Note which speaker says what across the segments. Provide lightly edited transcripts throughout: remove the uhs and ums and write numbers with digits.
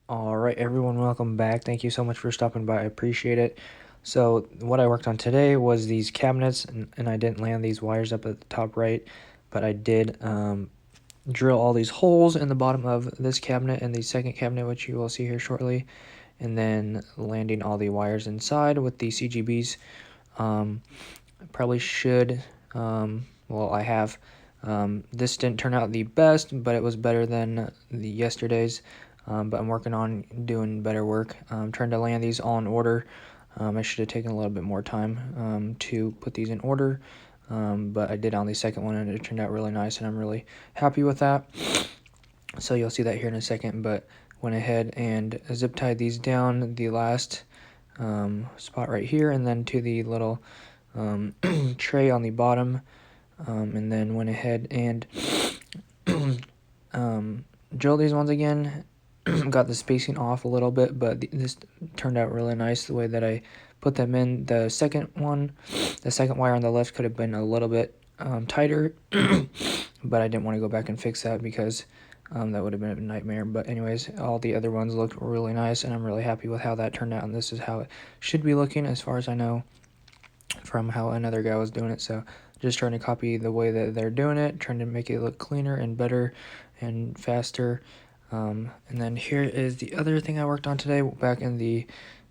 Speaker 1: All right, everyone, welcome back. Thank you so much for stopping by. I appreciate it. So what I worked on today was these cabinets, and I didn't land these wires up at the top right, but I did drill all these holes in the bottom of this cabinet and the second cabinet, which you will see here shortly, and then landing all the wires inside with the CGBs. I probably should, well, I have. This didn't turn out the best, but it was better than the yesterday's. But I'm working on doing better work. I'm trying to land these all in order. I should have taken a little bit more time to put these in order, but I did on the second one, and it turned out really nice, and I'm really happy with that. So you'll see that here in a second, but went ahead and zip tied these down the last spot right here, and then to the little tray on the bottom, and then went ahead and drilled these ones again. Got the spacing off a little bit, but this turned out really nice the way that I put them in. The second wire on the left could have been a little bit tighter, but I didn't want to go back and fix that because that would have been a nightmare. But anyways, all the other ones looked really nice, and I'm really happy with how that turned out, and this is how it should be looking as far as I know from how another guy was doing it. So just trying to copy the way that they're doing it, trying to make it look cleaner and better and faster. And then here is the other thing I worked on today back in the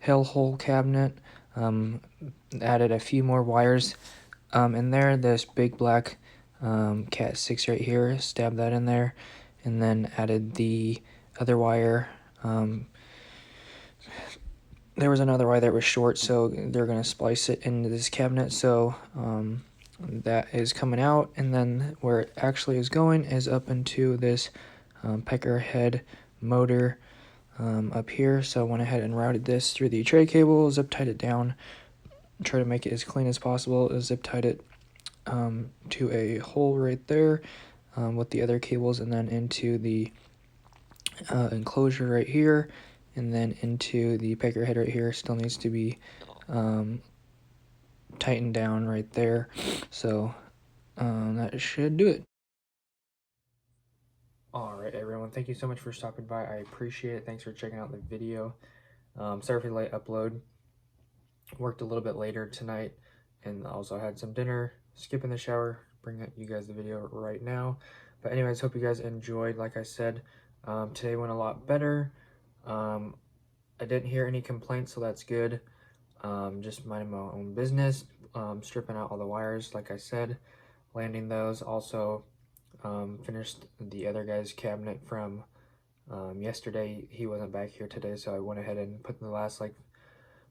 Speaker 1: hellhole cabinet. Added a few more wires in there. This big black cat 6 right here, stabbed that in there, and then added the other wire. There was another wire that was short, so they're going to splice it into this cabinet. So that is coming out, and then where it actually is going is up into this pecker head motor up here. So I went ahead and routed this through the tray cable, zip tied it down, try to make it as clean as possible, zip tied it to a hole right there with the other cables, and then into the enclosure right here, and then into the pecker head right here. Still needs to be tightened down right there. So that should do it. Alright, everyone, thank you so much for stopping by. I appreciate it. Thanks for checking out the video. Sorry for the late upload. Worked a little bit later tonight, and also had some dinner, skipping the shower, bringing you guys the video right now. But anyways, hope you guys enjoyed. Like I said, today went a lot better. I didn't hear any complaints, so that's good. Just minding my own business, stripping out all the wires, like I said, landing those. Also finished the other guy's cabinet from yesterday. He wasn't back here today, so I went ahead and put the last like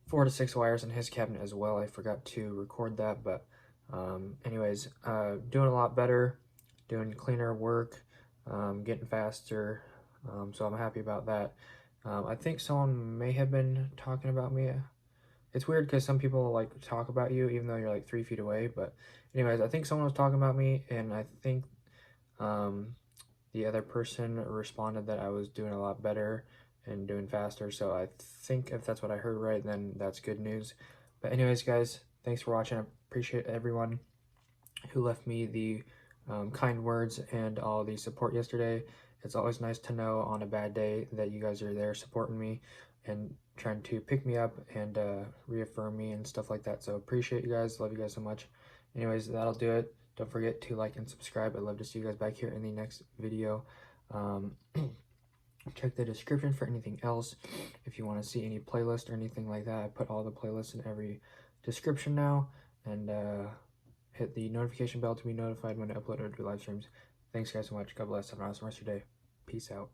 Speaker 1: 4 to 6 wires in his cabinet as well. I forgot to record that, but anyways, doing a lot better, doing cleaner work, getting faster, so I'm happy about that. I think someone may have been talking about me. It's weird because some people like talk about you even though you're like 3 feet away, but anyways, I think someone was talking about me, and I think the other person responded that I was doing a lot better and doing faster. So I think if that's what I heard right, then that's good news. But anyways, guys, thanks for watching. I appreciate everyone who left me the kind words and all the support yesterday. It's always nice to know on a bad day that you guys are there supporting me and trying to pick me up and reaffirm me and stuff like that. So appreciate you guys. Love you guys so much. Anyways, that'll do it. Don't forget to like and subscribe. I'd love to see you guys back here in the next video. Check the description for anything else. If you want to see any playlist or anything like that, I put all the playlists in every description now. And hit the notification bell to be notified when I upload or do live streams. Thanks guys so much. God bless. Have an awesome rest of your day. Peace out.